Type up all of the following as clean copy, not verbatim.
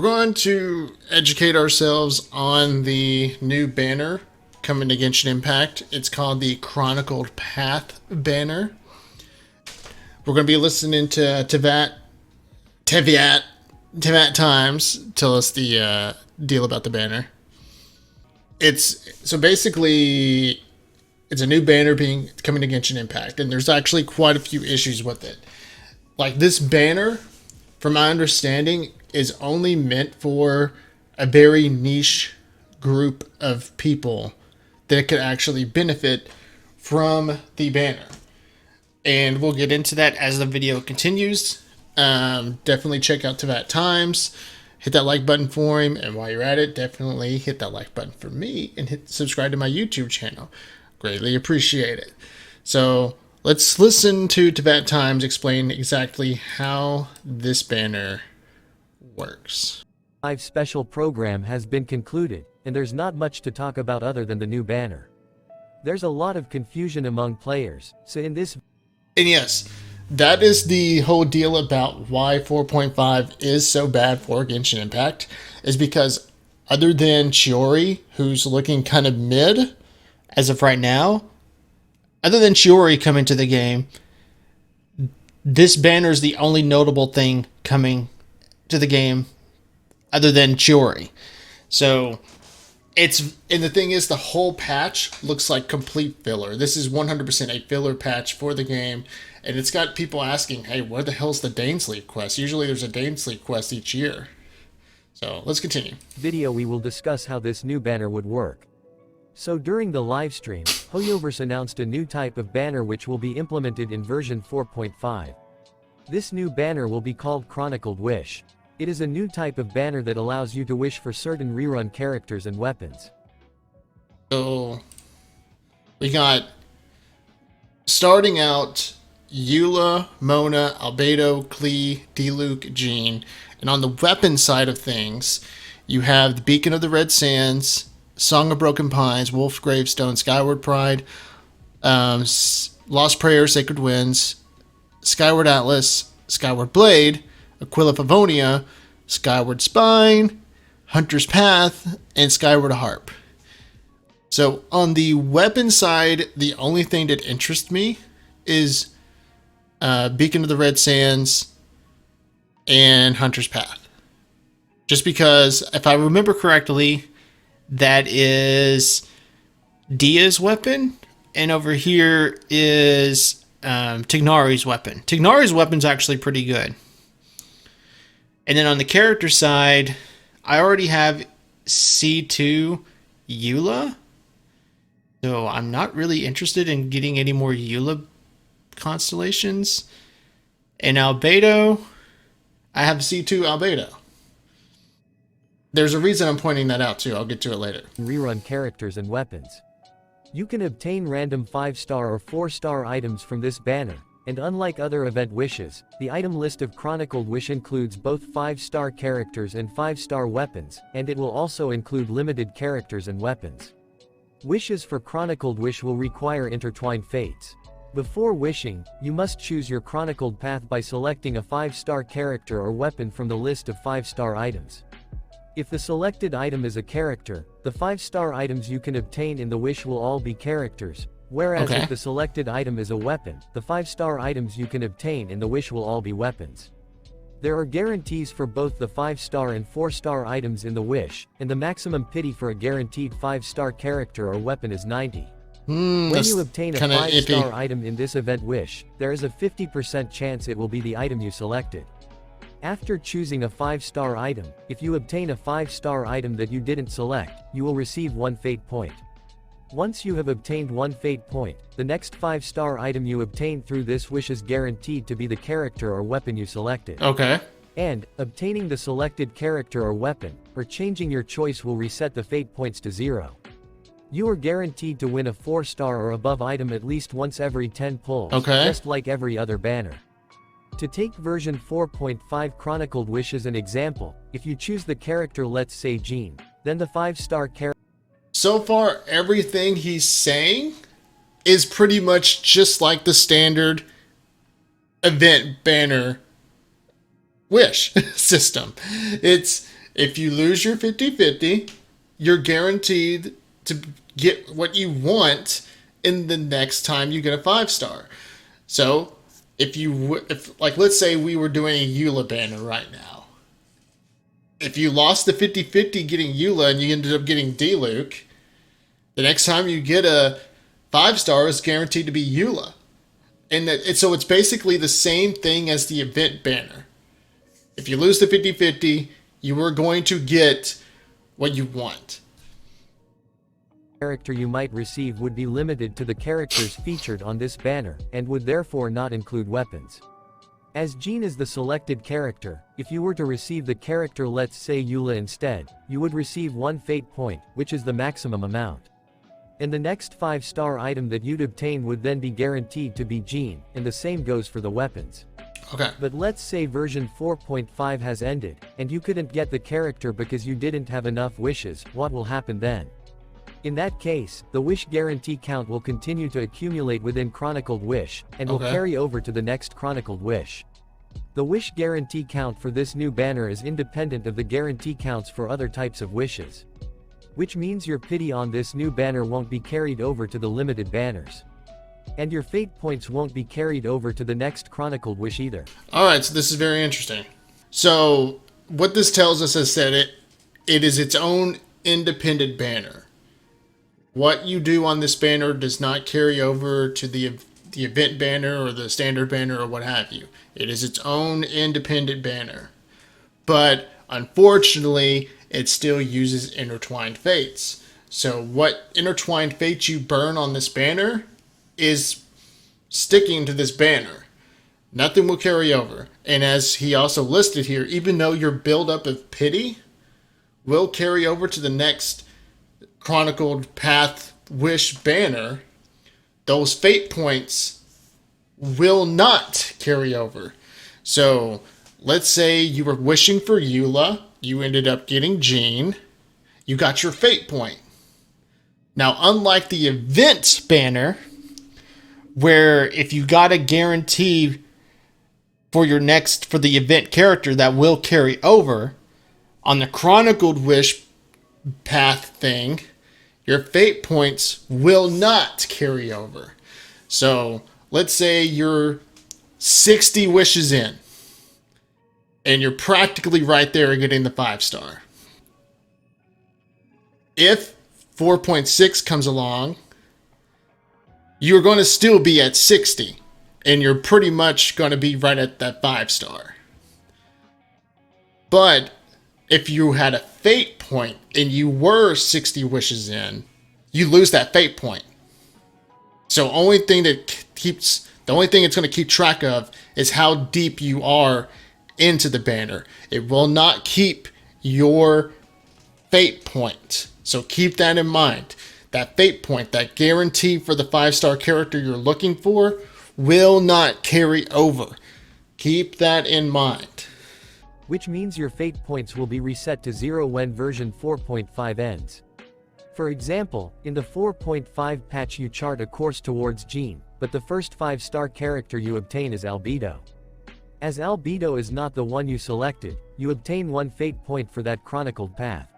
We're going to educate ourselves on the new banner coming to Genshin Impact. It's called the Chronicled Path banner. We're going to be listening to Tevyat Times tell us the deal about the banner. It's a new banner coming to Genshin Impact, and there's actually quite a few issues with it. Like, this banner, from my understanding, is only meant for a very niche group of people that could actually benefit from the banner. And we'll get into that as the video continues. Definitely check out Tevyat Times. Hit that like button for him. And while you're at it, definitely hit that like button for me and hit subscribe to my YouTube channel. Greatly appreciate it. So let's listen to Tevyat Times explain exactly how this banner works. Live special program has been concluded, and there's not much to talk about other than the new banner. There's a lot of confusion among players, so in this... And yes, that is the whole deal about why 4.5 is so bad for Genshin Impact, is because other than Chiori, who's looking kind of mid as of right now, other than Chiori coming to the game, this banner is the only notable thing coming to the game other than Chiori. So and the thing is, the whole patch looks like complete filler. This is 100% a filler patch for the game, and it's got people asking, hey, where the hell's the Dainsleep quest? Usually there's a Dainsleep quest each year. So let's continue. Video we will discuss how this new banner would work. So during the live stream, Hoyoverse announced a new type of banner which will be implemented in version 4.5. This new banner will be called Chronicled Wish. It is a new type of banner that allows you to wish for certain rerun characters and weapons. So we got, starting out, Eula, Mona, Albedo, Klee, Diluc, Jean. And on the weapon side of things, you have the Beacon of the Red Sands, Song of Broken Pines, Wolf's Gravestone, Skyward Pride, Lost Prayer, Sacred Winds, Skyward Atlas, Skyward Blade, Aquila Favonia, Skyward Spine, Hunter's Path, and Skyward Harp. So on the weapon side, the only thing that interests me is Beacon of the Red Sands and Hunter's Path. Just because, if I remember correctly, that is Dia's weapon, and over here is Tignari's weapon. Tignari's weapon's actually pretty good. And then on the character side, I already have C2 Eula. So I'm not really interested in getting any more Eula constellations. And Albedo, I have C2 Albedo. There's a reason I'm pointing that out too. I'll get to it later. Rerun characters and weapons. You can obtain random 5-star or 4-star items from this banner, and unlike other event wishes, the item list of Chronicled Wish includes both 5-star characters and 5-star weapons, and it will also include limited characters and weapons. Wishes for Chronicled Wish will require intertwined fates. Before wishing, you must choose your Chronicled Path by selecting a 5-star character or weapon from the list of 5-star items. If the selected item is a character, the 5-star items you can obtain in the wish will all be characters, whereas if the selected item is a weapon, the 5-star items you can obtain in the wish will all be weapons. There are guarantees for both the 5-star and 4-star items in the wish, and the maximum pity for a guaranteed 5-star character or weapon is 90. When you obtain a 5-star item in this event wish, there is a 50% chance it will be the item you selected. After choosing a 5-star item, if you obtain a 5-star item that you didn't select, you will receive 1 fate point. Once you have obtained 1 fate point, the next 5-star item you obtain through this wish is guaranteed to be the character or weapon you selected. Okay. And, obtaining the selected character or weapon, or changing your choice will reset the fate points to 0. You are guaranteed to win a 4-star or above item at least once every 10 pulls, just like every other banner. To take version 4.5 Chronicled Wish as an example, if you choose the character, let's say Jean, then the 5-star character... So far, everything he's saying is pretty much just like the standard event banner wish system. If you lose your 50-50, you're guaranteed to get what you want in the next time you get a 5-star. So, if like, let's say we were doing a Eula banner right now. If you lost the 50-50 getting Eula and you ended up getting Diluc, the next time you get a 5-star is guaranteed to be Eula. So it's basically the same thing as the event banner. If you lose the 50-50, you are going to get what you want. Character you might receive would be limited to the characters featured on this banner, and would therefore not include weapons. As Jean is the selected character, if you were to receive the character, let's say Eula instead, you would receive 1 fate point, which is the maximum amount. And the next 5-star item that you'd obtain would then be guaranteed to be Jean, and the same goes for the weapons. Okay. But let's say version 4.5 has ended, and you couldn't get the character because you didn't have enough wishes. What will happen then? In that case, the wish guarantee count will continue to accumulate within Chronicled Wish, and will carry over to the next Chronicled Wish. The wish guarantee count for this new banner is independent of the guarantee counts for other types of wishes. Which means your pity on this new banner won't be carried over to the limited banners. And your fate points won't be carried over to the next Chronicled Wish either. Alright, so this is very interesting. So, what this tells us is that it is its own independent banner. What you do on this banner does not carry over to the event banner or the standard banner or what have you. It is its own independent banner. But, unfortunately, it still uses intertwined fates. So what intertwined fates you burn on this banner is sticking to this banner. Nothing will carry over. And as he also listed here, even though your buildup of pity will carry over to the next Chronicled Path Wish banner, those fate points will not carry over. So let's say you were wishing for Eula, you ended up getting Jean, you got your fate point. Now, unlike the event banner, where if you got a guarantee for the event character that will carry over, on the Chronicled Wish path thing, your fate points will not carry over. So, let's say you're 60 wishes in, and you're practically right there getting the 5-star. If 4.6 comes along, you're going to still be at 60, and you're pretty much going to be right at that 5-star. But if you had a fate point and you were 60 wishes in, you lose that fate point. So the only thing it's going to keep track of is how deep you are into the banner. It will not keep your fate point. So keep that in mind. That fate point, that guarantee for the 5-star character you're looking for, will not carry over. Keep that in mind. Which means your fate points will be reset to 0 when version 4.5 ends. For example, in the 4.5 patch you chart a course towards Jean, but the first 5-star character you obtain is Albedo. As Albedo is not the one you selected, you obtain 1 fate point for that chronicled path.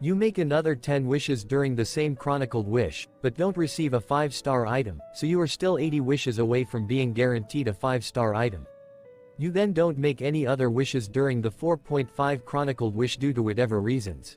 You make another 10 wishes during the same Chronicled Wish, but don't receive a 5-star item, so you are still 80 wishes away from being guaranteed a 5-star item. You then don't make any other wishes during the 4.5 Chronicled Wish due to whatever reasons.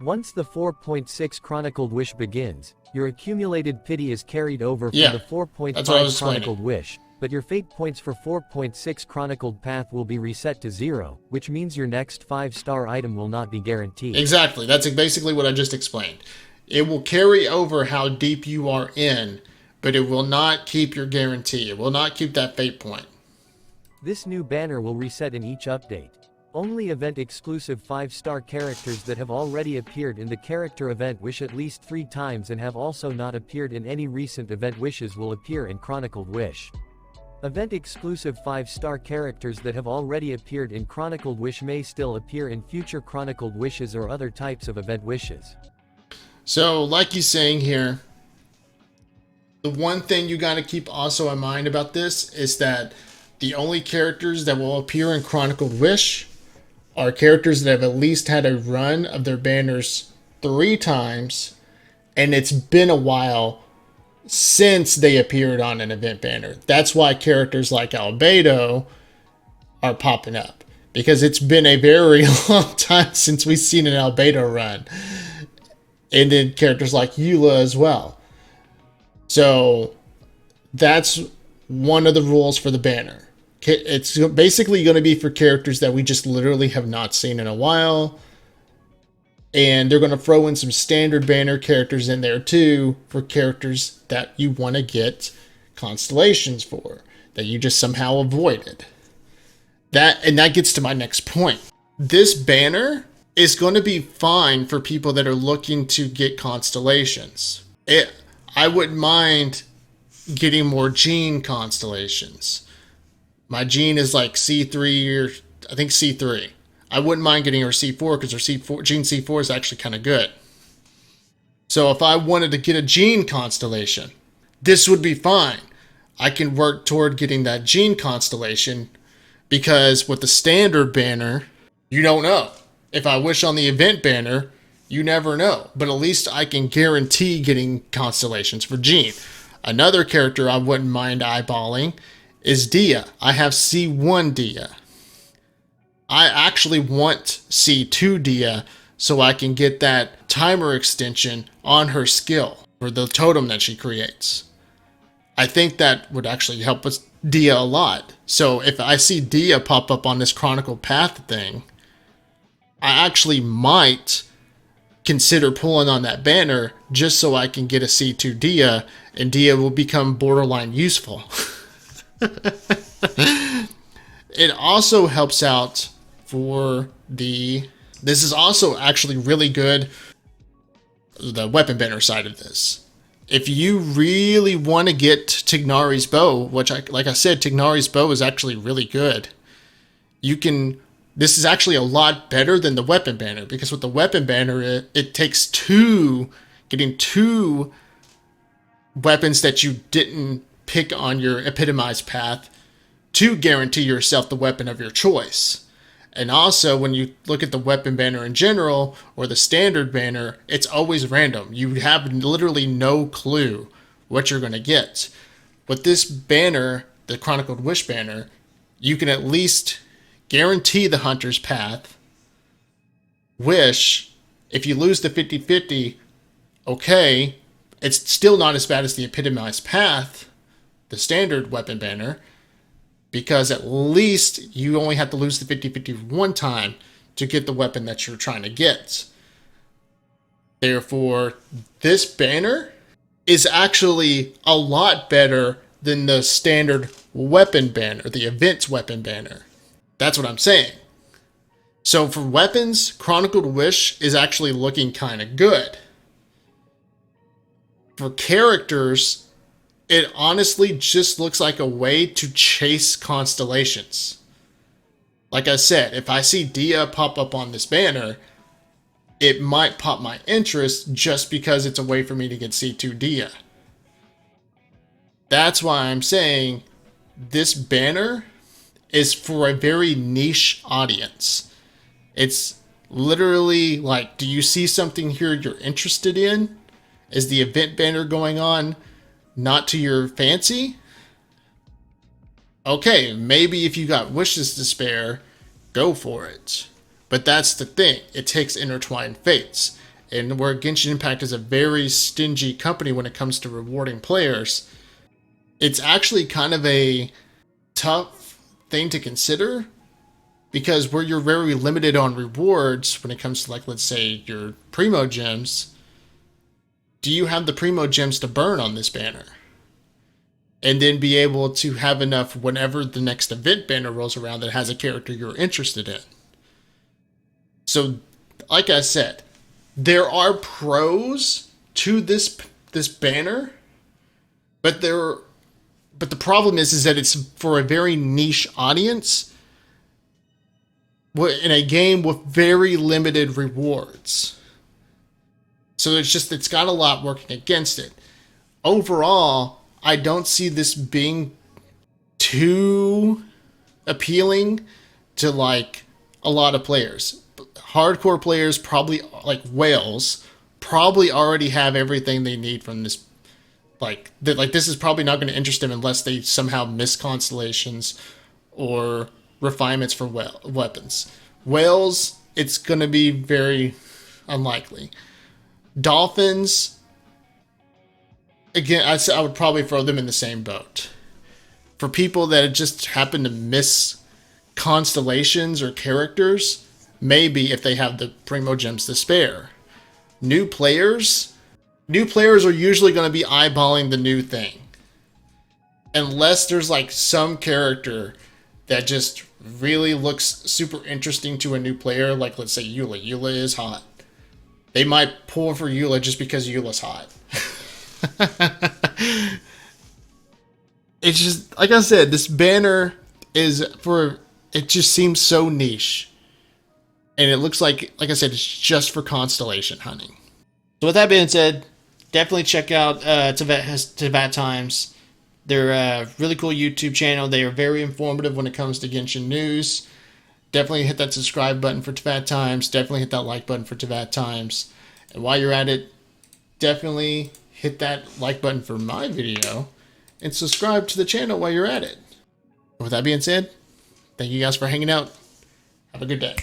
Once the 4.6 Chronicled Wish begins, your accumulated pity is carried over from the 4.5 Chronicled Wish, but your fate points for 4.6 Chronicled Path will be reset to 0, which means your next 5-star item will not be guaranteed. Exactly, that's basically what I just explained. It will carry over how deep you are in, but it will not keep your guarantee. It will not keep that fate point. This new banner will reset in each update. Only event-exclusive 5-star characters that have already appeared in the character event wish at least 3 times and have also not appeared in any recent event wishes will appear in Chronicled Wish. Event-exclusive 5-star characters that have already appeared in Chronicled Wish may still appear in future Chronicled Wishes or other types of event wishes. So, like he's saying here, the one thing you got to keep also in mind about this is that the only characters that will appear in Chronicled Wish are characters that have at least had a run of their banners 3 times, and it's been a while since they appeared on an event banner. That's why characters like Albedo are popping up, because it's been a very long time since we've seen an Albedo run. And then characters like Eula as well. So that's one of the rules for the banner. It's basically going to be for characters that we just literally have not seen in a while. And they're going to throw in some standard banner characters in there too, for characters that you want to get constellations for, that you just somehow avoided. That gets to my next point. This banner is going to be fine for people that are looking to get constellations. I wouldn't mind getting more gene constellations. My gene is like C3 or I think C3. I wouldn't mind getting her C4 because her gene C4 is actually kind of good. So if I wanted to get a gene constellation, this would be fine. I can work toward getting that gene constellation, because with the standard banner, you don't know. If I wish on the event banner, you never know. But at least I can guarantee getting constellations for Jean. Another character I wouldn't mind eyeballing is Dia. I have C1 Dia. I actually want C2 Dia so I can get that timer extension on her skill for the totem that she creates. I think that would actually help us Dia a lot. So if I see Dia pop up on this Chronicled Path thing, I actually might consider pulling on that banner just so I can get a C2 Dia, and Dia will become borderline useful. It also helps out for this is also actually really good, the weapon banner side of this. If you really want to get Tignari's bow, which like I said, Tignari's bow is actually really good. This is actually a lot better than the weapon banner, because with the weapon banner, it takes getting two weapons that you didn't pick on your epitomized path to guarantee yourself the weapon of your choice. And also, when you look at the weapon banner in general, or the standard banner, it's always random. You have literally no clue what you're going to get. With this banner, the Chronicled Wish banner, you can at least guarantee the Hunter's Path. Wish, if you lose the 50-50, okay, it's still not as bad as the Epitomized Path, the standard weapon banner, because at least you only have to lose the 50-50 one time to get the weapon that you're trying to get. Therefore, this banner is actually a lot better than the standard weapon banner, the event's weapon banner. That's what I'm saying. So for weapons, Chronicled Wish is actually looking kind of good. For characters, it honestly just looks like a way to chase constellations. Like I said, if I see Dia pop up on this banner, it might pop my interest just because it's a way for me to get C2 Dia. That's why I'm saying this banner is for a very niche audience. It's literally like, do you see something here you're interested in? Is the event banner going on not to your fancy? Okay, maybe if you got wishes to spare, go for it. But that's the thing. It takes intertwined fates. And where Genshin Impact is a very stingy company when it comes to rewarding players, it's actually kind of a tough thing to consider, because where you're very limited on rewards when it comes to, like, let's say your Primo Gems, do you have the Primo Gems to burn on this banner? And then be able to have enough whenever the next event banner rolls around that has a character you're interested in. So, like I said, there are pros to this banner, but the problem is that it's for a very niche audience in a game with very limited rewards. So it's got a lot working against it. Overall, I don't see this being too appealing to, like, a lot of players. Hardcore players, probably like whales, probably already have everything they need from this. Like this is probably not going to interest them unless they somehow miss constellations or refinements for weapons. Whales, it's going to be very unlikely. Dolphins, again, I would probably throw them in the same boat. For people that just happen to miss constellations or characters, maybe if they have the Primo Gems to spare. New players are usually going to be eyeballing the new thing. Unless there's like some character that just really looks super interesting to a new player, like let's say Eula. Eula is hot. They might pull for Eula just because Eula's hot. It's just, like I said, this banner is for, it just seems so niche. And it looks like I said, it's just for constellation hunting. So with that being said, definitely check out Tevyat Times. They're a really cool YouTube channel. They are very informative when it comes to Genshin news. Definitely hit that subscribe button for Tevyat Times. Definitely hit that like button for Tevyat Times. And while you're at it, definitely hit that like button for my video and subscribe to the channel while you're at it. With that being said, thank you guys for hanging out. Have a good day.